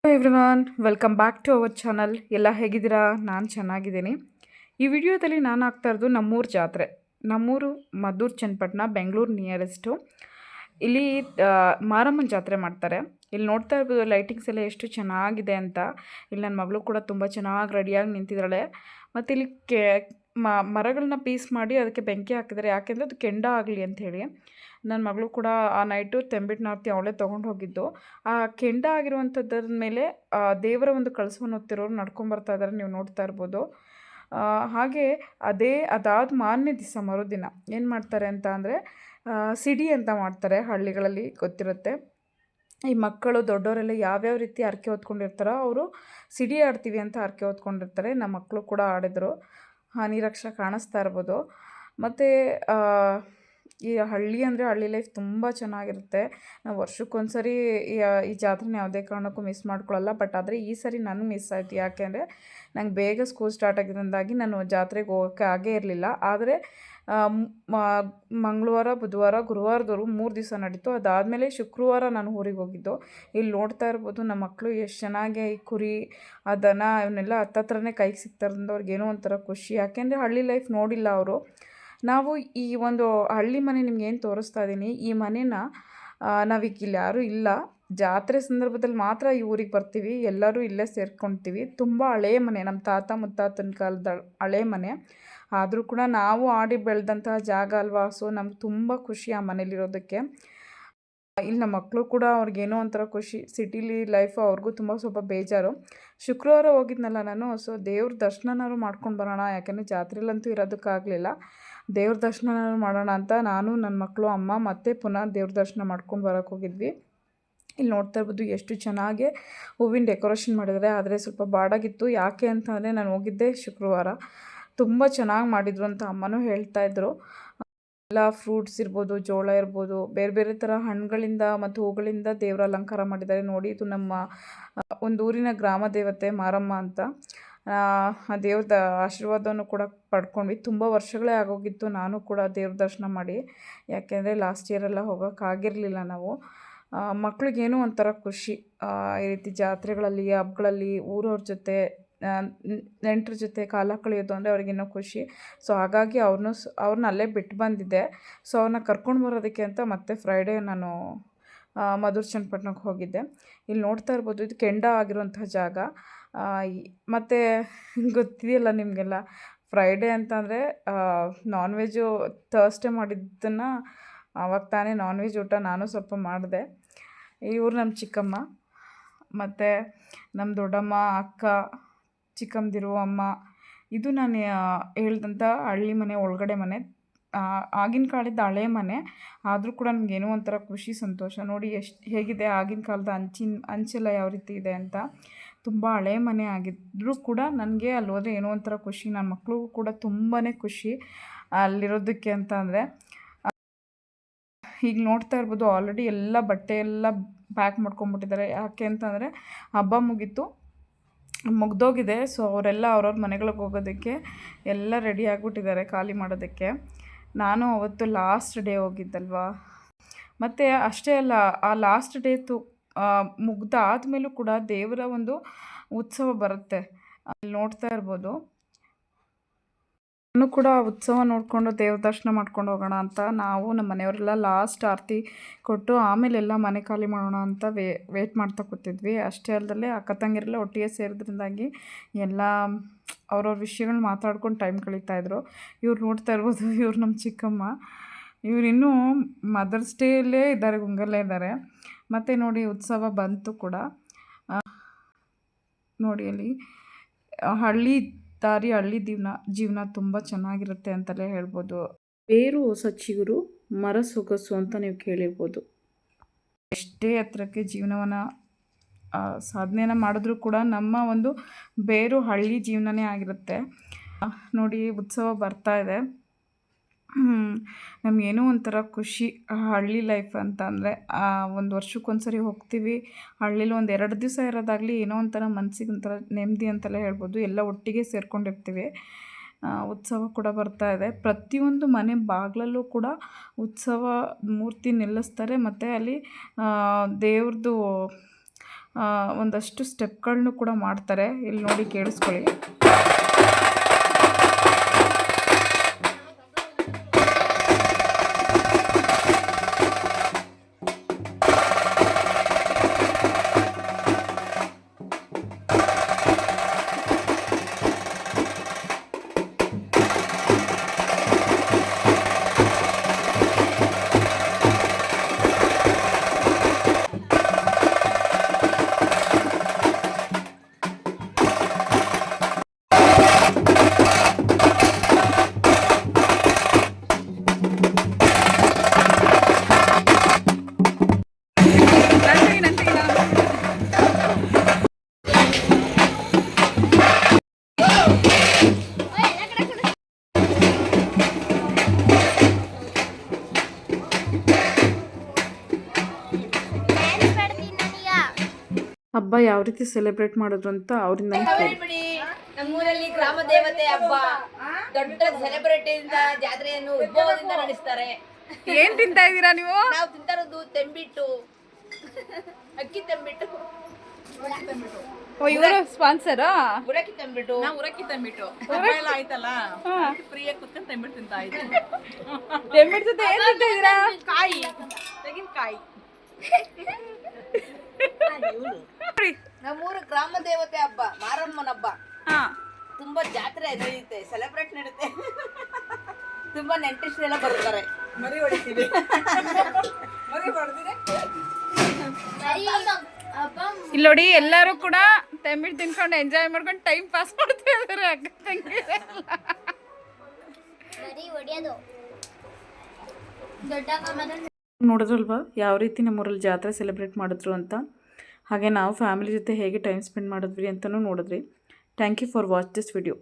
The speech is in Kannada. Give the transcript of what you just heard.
Everyone welcome back to our channel. ಎಲ್ಲ ಹೇಗಿದ್ದೀರಾ? ನಾನು ಚೆನ್ನಾಗಿದ್ದೀನಿ. ಈ ವಿಡಿಯೋದಲ್ಲಿ ನಾನು ಆಗ್ತಾ ಇರೋದು ನಮ್ಮೂರು ಜಾತ್ರೆ. ನಮ್ಮೂರು ಮದ್ದೂರು ಚನ್ನಪಟ್ಟಣ, ಬೆಂಗಳೂರು ನಿಯರೆಸ್ಟು. ಇಲ್ಲಿ ಮಾರಮ್ಮನ ಜಾತ್ರೆ ಮಾಡ್ತಾರೆ. ಇಲ್ಲಿ ನೋಡ್ತಾ ಇರ್ಬೋದು ಲೈಟಿಂಗ್ಸ್ ಎಲ್ಲ ಎಷ್ಟು ಚೆನ್ನಾಗಿದೆ ಅಂತ. ಇಲ್ಲಿ ನನ್ನ ಮಗಳು ಕೂಡ ತುಂಬ ಚೆನ್ನಾಗಿ ರೆಡಿಯಾಗಿ ನಿಂತಿದ್ದಾಳೆ. ಮತ್ತು ಇಲ್ಲಿ ಮರಗಳನ್ನ ಪೀಸ್ ಮಾಡಿ ಅದಕ್ಕೆ ಬೆಂಕಿ ಹಾಕಿದ್ದಾರೆ. ಯಾಕೆಂದರೆ ಅದು ಕೆಂಡ ಆಗಲಿ ಅಂಥೇಳಿ. ನನ್ನ ಮಗಳು ಕೂಡ ಆ ನೈಟು ತೆಂಬಿಟ್ಟು ನಾರ್ತಿ ಅವಳೇ ತೊಗೊಂಡು ಹೋಗಿದ್ದು. ಆ ಕೆಂಡ ಆಗಿರುವಂಥದ್ರ ಮೇಲೆ ದೇವರ ಒಂದು ಕಳಸವನ್ನು ಹೊತ್ತಿರೋರು ನಡ್ಕೊಂಬರ್ತಾ ಇದ್ದಾರೆ, ನೀವು ನೋಡ್ತಾ ಇರ್ಬೋದು. ಹಾಗೆ ಅದಾದ ಮಾರನೇ ದಿವಸ ಮರುದಿನ ಏನು ಮಾಡ್ತಾರೆ ಅಂತ ಅಂದರೆ ಸಿಡಿ ಅಂತ ಮಾಡ್ತಾರೆ. ಹಳ್ಳಿಗಳಲ್ಲಿ ಗೊತ್ತಿರುತ್ತೆ. ಈ ಮಕ್ಕಳು ದೊಡ್ಡವರೆಲ್ಲ ಯಾವ್ಯಾವ ರೀತಿ ಹರಕೆ ಹೊತ್ಕೊಂಡಿರ್ತಾರೋ ಅವರು ಸಿಡಿ ಆಡ್ತೀವಿ ಅಂತ ಹರಕೆ ಹೊತ್ಕೊಂಡಿರ್ತಾರೆ. ನಮ್ಮ ಮಕ್ಕಳು ಕೂಡ ಆಡಿದರು. ನೀರಕ್ಷ ಕಾಣಿಸ್ತಾ ಇರ್ಬೋದು. ಮತ್ತು ಈ ಹಳ್ಳಿ ಅಂದರೆ ಹಳ್ಳಿ ಲೈಫ್ ತುಂಬ ಚೆನ್ನಾಗಿರುತ್ತೆ. ನಾವು ವರ್ಷಕ್ಕೊಂದ್ಸರಿ ಈ ಜಾತ್ರೆನ ಯಾವುದೇ ಕಾರಣಕ್ಕೂ ಮಿಸ್ ಮಾಡ್ಕೊಳ್ಳಲ್ಲ. ಬಟ್ ಆದರೆ ಈ ಸರಿ ನನಗೆ ಮಿಸ್ ಆಯಿತು. ಯಾಕೆ ಅಂದರೆ ನಂಗೆ ಬೇಗ ಸ್ಕೂಲ್ ಸ್ಟಾರ್ಟ್ ಆಗಿರೋದ್ರಿಂದಾಗಿ ನಾನು ಜಾತ್ರೆಗೆ ಹೋಗೋಕ್ಕೆ ಆಗೇ ಇರಲಿಲ್ಲ. ಆದರೆ ಮಂಗಳವಾರ, ಬುಧವಾರ, ಗುರುವಾರದವರೆಗೂ 3 ದಿವಸ ನಡೀತು. ಅದಾದಮೇಲೆ ಶುಕ್ರವಾರ ನಾನು ಊರಿಗೆ ಹೋಗಿದ್ದು. ಇಲ್ಲಿ ನೋಡ್ತಾ ಇರ್ಬೋದು ನಮ್ಮ ಮಕ್ಕಳು ಎಷ್ಟು ಚೆನ್ನಾಗಿ ಈ ಕುರಿ, ಆ ದನ ಇವನ್ನೆಲ್ಲ ಹತ್ತತ್ರನೇ ಕೈಗೆ ಸಿಗ್ತಾರಿಂದ ಅವ್ರಿಗೇನೋ ಒಂಥರ ಖುಷಿ. ಯಾಕೆಂದರೆ ಹಳ್ಳಿ ಲೈಫ್ ನೋಡಿಲ್ಲ ಅವರು. ನಾವು ಈ ಒಂದು ಹಳ್ಳಿ ಮನೆ ನಿಮ್ಗೇನು ತೋರಿಸ್ತಾ ಇದ್ದೀನಿ, ಈ ಮನೇನ ನಾವೀಗ ಇಲ್ಲಿ ಯಾರೂ ಇಲ್ಲ. ಜಾತ್ರೆ ಸಂದರ್ಭದಲ್ಲಿ ಮಾತ್ರ ಈ ಊರಿಗೆ ಬರ್ತೀವಿ. ಎಲ್ಲರೂ ಇಲ್ಲೇ ಸೇರ್ಕೊಳ್ತೀವಿ. ತುಂಬ ಹಳೆಯ ಮನೆ, ನಮ್ಮ ತಾತ ಮುತ್ತಾತನ ಕಾಲದ ಹಳೆ ಮನೆ. ಆದರೂ ಕೂಡ ನಾವು ಆಡಿ ಬೆಳೆದಂತಹ ಜಾಗ ಅಲ್ವಾ. ಸೊ ನಮ್ಗೆ ತುಂಬ ಖುಷಿ ಆ ಮನೇಲಿರೋದಕ್ಕೆ. ಇಲ್ಲಿ ನಮ್ಮ ಮಕ್ಕಳು ಕೂಡ ಅವ್ರಿಗೇನೋ ಒಂಥರ ಖುಷಿ. ಸಿಟಿಲಿ ಲೈಫು ಅವ್ರಿಗೂ ಸ್ವಲ್ಪ ಬೇಜಾರು. ಶುಕ್ರವಾರ ಹೋಗಿದ್ನಲ್ಲ ನಾನು, ಸೊ ದೇವ್ರ ದರ್ಶನನಾದ್ರು ಮಾಡ್ಕೊಂಡು ಬರೋಣ. ಯಾಕೆಂದರೆ ಜಾತ್ರೆಲಂತೂ ಇರೋದಕ್ಕಾಗಲಿಲ್ಲ. ದೇವ್ರ ದರ್ಶನನಾದ್ರು ಮಾಡೋಣ ಅಂತ ನಾನು, ನನ್ನ ಮಕ್ಕಳು, ಅಮ್ಮ ಮತ್ತೆ ಪುನಃ ದೇವ್ರ ದರ್ಶನ ಮಾಡ್ಕೊಂಡು ಬರೋಕ್ಕೆ ಹೋಗಿದ್ವಿ. ಇಲ್ಲಿ ನೋಡ್ತಾ ಇರ್ಬೋದು ಎಷ್ಟು ಚೆನ್ನಾಗಿ ಹೂವಿನ ಡೆಕೋರೇಷನ್ ಮಾಡಿದ್ದಾರೆ. ಆದರೆ ಸ್ವಲ್ಪ ಬಾಡಾಗಿತ್ತು. ಯಾಕೆ ಅಂತಂದರೆ ನಾನು ಹೋಗಿದ್ದೆ ಶುಕ್ರವಾರ. ತುಂಬ ಚೆನ್ನಾಗಿ ಮಾಡಿದರು ಅಂತ ಅಮ್ಮನೂ ಹೇಳ್ತಾಯಿದ್ರು. ಎಲ್ಲ ಫ್ರೂಟ್ಸ್ ಇರ್ಬೋದು, ಜೋಳ ಇರ್ಬೋದು, ಬೇರೆ ಬೇರೆ ಥರ ಹಣ್ಣುಗಳಿಂದ ಮತ್ತು ಹೂಗಳಿಂದ ದೇವರ ಅಲಂಕಾರ ಮಾಡಿದ್ದಾರೆ. ನೋಡಿ, ಇದು ನಮ್ಮ ಒಂದು ಊರಿನ ಗ್ರಾಮ ದೇವತೆ ಮಾರಮ್ಮ ಅಂತ. ಆ ದೇವ್ರದ ಆಶೀರ್ವಾದವನ್ನು ಕೂಡ ಪಡ್ಕೊಂಡ್ವಿ. ತುಂಬ ವರ್ಷಗಳೇ ಆಗೋಗಿತ್ತು ನಾನು ಕೂಡ ದೇವ್ರ ದರ್ಶನ ಮಾಡಿ. ಯಾಕೆಂದರೆ ಲಾಸ್ಟ್ ಇಯರೆಲ್ಲ ಹೋಗೋಕ್ಕಾಗಿರಲಿಲ್ಲ ನಾವು. ಮಕ್ಳಿಗೇನೋ ಒಂಥರ ಖುಷಿ. ಈ ರೀತಿ ಜಾತ್ರೆಗಳಲ್ಲಿ, ಹಬ್ಬಗಳಲ್ಲಿ ಊರವ್ರ ಜೊತೆ, ನೆಂಟರ ಜೊತೆ ಕಾಲ ಕಳೆಯೋದು ಅಂದರೆ ಅವ್ರಿಗೇನೋ ಖುಷಿ. ಸೊ ಹಾಗಾಗಿ ಅವ್ರನ್ನ ಅಲ್ಲೇ ಬಿಟ್ಟು ಬಂದಿದ್ದೆ. ಸೊ ಅವ್ರನ್ನ ಕರ್ಕೊಂಡು ಬರೋದಕ್ಕೆ ಅಂತ ಮತ್ತೆ ಫ್ರೈಡೇ ನಾನು ಮದ್ದೂರು ಚನ್ನಪಟ್ಟಣಕ್ಕೆ ಹೋಗಿದ್ದೆ. ಇಲ್ಲಿ ನೋಡ್ತಾ ಇರ್ಬೋದು ಇದು ಕೆಂಡ ಆಗಿರುವಂತಹ ಜಾಗ. ಮತ್ತು ಗೊತ್ತಿದೆಯಲ್ಲ ನಿಮಗೆಲ್ಲ, ಫ್ರೈಡೇ ಅಂತಂದರೆ ನಾನ್ ವೆಜ್ಜು ಥರ್ಸ್ಡೇ ಮಾಡಿದ್ದನ್ನು ಆವಾಗ ತಾನೇ ನಾನ್ ವೆಜ್ ಊಟ ನಾನು ಸ್ವಲ್ಪ ಮಾಡಿದೆ. ಇವ್ರು ನಮ್ಮ ಚಿಕ್ಕಮ್ಮ, ಮತ್ತು ನಮ್ಮ ದೊಡ್ಡಮ್ಮ, ಅಕ್ಕ, ಚಿಕ್ಕಮ್ಮದಿರು, ಅಮ್ಮ. ಇದು ನಾನು ಹೇಳ್ದಂಥ ಹಳ್ಳಿ ಮನೆ, ಒಳಗಡೆ ಮನೆ. ಆಗಿನ ಕಾಲದ ಹಳೆ ಮನೆ. ಆದರೂ ಕೂಡ ನಮಗೇನೋ ಒಂಥರ ಖುಷಿ, ಸಂತೋಷ. ನೋಡಿ ಹೇಗಿದೆ ಆಗಿನ ಕಾಲದ ಹಂಚೆಲ್ಲ ಯಾವ ರೀತಿ ಇದೆ ಅಂತ. ತುಂಬ ಹಳೆ ಮನೆ ಆಗಿದ್ದರೂ ಕೂಡ ನನಗೆ ಅಲ್ಲಿ ಹೋದರೆ ಏನೋ ಒಂಥರ ಖುಷಿ. ನನ್ನ ಮಕ್ಳಿಗೂ ಕೂಡ ತುಂಬಾ ಖುಷಿ ಅಲ್ಲಿರೋದಕ್ಕೆ ಅಂತ ಅಂದರೆ. ಈಗ ನೋಡ್ತಾ ಇರ್ಬೋದು ಆಲ್ರೆಡಿ ಎಲ್ಲ ಬಟ್ಟೆ ಎಲ್ಲ ಪ್ಯಾಕ್ ಮಾಡ್ಕೊಂಬಿಟ್ಟಿದ್ದಾರೆ. ಯಾಕೆ ಅಂತಂದರೆ ಹಬ್ಬ ಮುಗ್ದೋಗಿದೆ. ಸೊ ಅವರೆಲ್ಲ ಅವ್ರವ್ರ ಮನೆಗಳಿಗೆ ಹೋಗೋದಕ್ಕೆ ಎಲ್ಲ ರೆಡಿ ಆಗಿಬಿಟ್ಟಿದ್ದಾರೆ ಖಾಲಿ ಮಾಡೋದಕ್ಕೆ. ನಾನು ಅವತ್ತು ಲಾಸ್ಟ್ ಡೇ ಹೋಗಿದ್ದಲ್ವಾ. ಮತ್ತು ಅಷ್ಟೇ ಅಲ್ಲ, ಆ ಲಾಸ್ಟ್ ಡೇ ಮುಗ್ದಾದ್ಮೇಲೂ ಕೂಡ ದೇವರ ಒಂದು ಉತ್ಸವ ಬರುತ್ತೆ. ಅಲ್ಲಿ ನೋಡ್ತಾ ಇರ್ಬೋದು. ನಾನು ಕೂಡ ಆ ಉತ್ಸವ ನೋಡಿಕೊಂಡು ದೇವ್ರ ದರ್ಶನ ಮಾಡ್ಕೊಂಡು ಹೋಗೋಣ ಅಂತ ನಾವು ನಮ್ಮ ಮನೆಯವರೆಲ್ಲ ಲಾಸ್ಟ್ ಆರತಿ ಕೊಟ್ಟು ಆಮೇಲೆಲ್ಲ ಮನೆ ಖಾಲಿ ಮಾಡೋಣ ಅಂತ ವೇಟ್ ಮಾಡ್ತಾ ಕೂತಿದ್ವಿ. ಅಷ್ಟೇ ಅಲ್ಲದೆ ಅಕ್ಕ ತಂಗಿರೆಲ್ಲ ಒಟ್ಟಿಗೆ ಸೇರಿದ್ರಿಂದಾಗಿ ಎಲ್ಲ ಅವ್ರವ್ರ ವಿಷಯಗಳನ್ನ ಮಾತಾಡ್ಕೊಂಡು ಟೈಮ್ ಕಳೀತಾಯಿದ್ರು. ಇವ್ರು ನೋಡ್ತಾ ಇರ್ಬೋದು, ಇವ್ರು ನಮ್ಮ ಚಿಕ್ಕಮ್ಮ. ಇವ್ರು ಇನ್ನೂ ಮದರ್ಸ್ ಡೇಯಲ್ಲೇ ಇದ್ದಾರೆ, ಗುಂಗಲ್ಲೇ ಇದ್ದಾರೆ. ಮತ್ತು ನೋಡಿ ಉತ್ಸವ ಬಂತು ಕೂಡ. ನೋಡಿ ಅಲ್ಲಿ ಹಳ್ಳಿ ಜೀವನ ತುಂಬ ಚೆನ್ನಾಗಿರುತ್ತೆ ಅಂತಲೇ ಹೇಳ್ಬೋದು. ಬೇರು ಹೊಸ ಚಿಗುರು, ಮರ ಸೊಗಸು ಅಂತ ನೀವು ಕೇಳಿರ್ಬೋದು. ಎಷ್ಟೇ ಹತ್ರಕ್ಕೆ ಜೀವನವನ್ನು ಸಾಧನೆಯನ್ನು ಮಾಡಿದ್ರೂ ಕೂಡ ನಮ್ಮ ಒಂದು ಬೇರು ಹಳ್ಳಿ ಜೀವನನೇ ಆಗಿರುತ್ತೆ. ನೋಡಿ ಉತ್ಸವ ಬರ್ತಾ ಇದೆ. ನಮಗೇನೋ ಒಂಥರ ಖುಷಿ ಹಳ್ಳಿ ಲೈಫ್ ಅಂತ ಅಂದರೆ. ಒಂದು ವರ್ಷಕ್ಕೊಂದ್ಸರಿ ಹೋಗ್ತೀವಿ. ಹಳ್ಳೀಲಿ ಒಂದು 2 ದಿವಸ ಇರೋದಾಗಲಿ ಏನೋ ಒಂಥರ ಮನಸ್ಸಿಗೆ ಒಂಥರ ನೆಮ್ಮದಿ ಅಂತಲೇ ಹೇಳ್ಬೋದು. ಎಲ್ಲ ಒಟ್ಟಿಗೆ ಸೇರ್ಕೊಂಡಿರ್ತೀವಿ. ಉತ್ಸವ ಕೂಡ ಬರ್ತಾ ಇದೆ. ಪ್ರತಿಯೊಂದು ಮನೆ ಬಾಗಿಲಲ್ಲೂ ಕೂಡ ಉತ್ಸವ ಮೂರ್ತಿ ನಿಲ್ಲಿಸ್ತಾರೆ. ಮತ್ತು ಅಲ್ಲಿ ದೇವ್ರದ್ದು ಒಂದಷ್ಟು ಸ್ಟೆಪ್ಗಳನ್ನೂ ಕೂಡ ಮಾಡ್ತಾರೆ. ಇಲ್ಲಿ ನೋಡಿ ಕೇಳಿಸ್ಕೊಳ್ಳಿ. ಹಬ್ಬ ಯಾವ ರೀತಿ ಸೆಲೆಬ್ರೇಟ್ ಮಾಡಿದ್ರು ಅಂತ ಅವರಿಂದ ಬಿಡಿ. ನಮ್ಮೂರಲ್ಲಿ ಗ್ರಾಮ ದೇವತೆ ಹಬ್ಬ ದೊಡ್ಡ ಸೆಲೆಬ್ರಿಟಿಯಿಂದ ಜಾತ್ರೆಯನ್ನು ಉದ್ಭವದಿಂದ ನಡೆಸ್ತಾರೆ. ಏನ್ ತಿಂತಾ ಇದ್ದೀರಾ ನೀವು? ನಾವು ತಿಂತಾ ಇರೋದು ತೆಂಬಿಟ್ಟು, ಅಕ್ಕಿ ತೆಂಬಿಟ್ಟು. ಇವರು ಸ್ಪಾನ್ಸರಾ? ಉರಕ್ಕಿ ತೆಂಬಿಟ್ಟು. ನಾವು ಉರಕ್ಕಿ ತಂಬಿಟ್ಟು ಎಲ್ಲ ಆಯ್ತಲ್ಲ, ಫ್ರೀಯಾಗಿ ಕುತ್ಕೊಂಡು ತಂಬಿಟ್ಟು ತಿಂತಾ ಇದ್ವಿ. ತೆಂಬಿಟ್ಟು ಜೊತೆ ಏನ್ ತಿಂತಾ ಇದ್ದೀರಾ? ಕಾಯಿ, ತೆಂಗಿನಕಾಯಿ. ನಮ್ಮೂರು ಗ್ರಾಮ ದೇವತೆ ಹಬ್ಬ, ಮಾರಮ್ಮನ ಹಬ್ಬ. ತುಂಬಾ ಜಾತ್ರೆ ನಡೆಯುತ್ತೆ, ಸೆಲೆಬ್ರೇಟ್ ನಡೆಯುತ್ತೆ. ತುಂಬಾ ನೆಂಟರಿಷ್ಟರೆಲ್ಲ ಬರ್ತಾರೆ. ಮರಿ ಹೊಡಿತೀವಿ. ಮರಿ ಹೊಡೆದಿದೆ. ಇಲ್ಲಿ ನೋಡಿ ಎಲ್ಲರೂ ಕೂಡ ತೆಂಬಿಟ್ಟು ತಿನ್ಕೊಂಡು ಎಂಜಾಯ್ ಮಾಡ್ಕೊಂಡು ಟೈಮ್ ಪಾಸ್ ಮಾಡ್ತಾ ಇದಾರೆ. ಅಕ್ಕ ತಂಗಿ ನೋಡಿದ್ರಲ್ವಾ ಯಾವ ರೀತಿ ನಮ್ಮೂರಲ್ಲಿ ಜಾತ್ರೆ ಸೆಲೆಬ್ರೇಟ್ ಮಾಡಿದ್ರು ಅಂತ. ಹಾಗೆ ನಾವು ಫ್ಯಾಮಿಲಿ ಜೊತೆ ಹೇಗೆ ಟೈಮ್ ಸ್ಪೆಂಡ್ ಮಾಡಿದ್ವಿ ಅಂತಲೂ ನೋಡಿದ್ರಿ. Thank you for watch this video.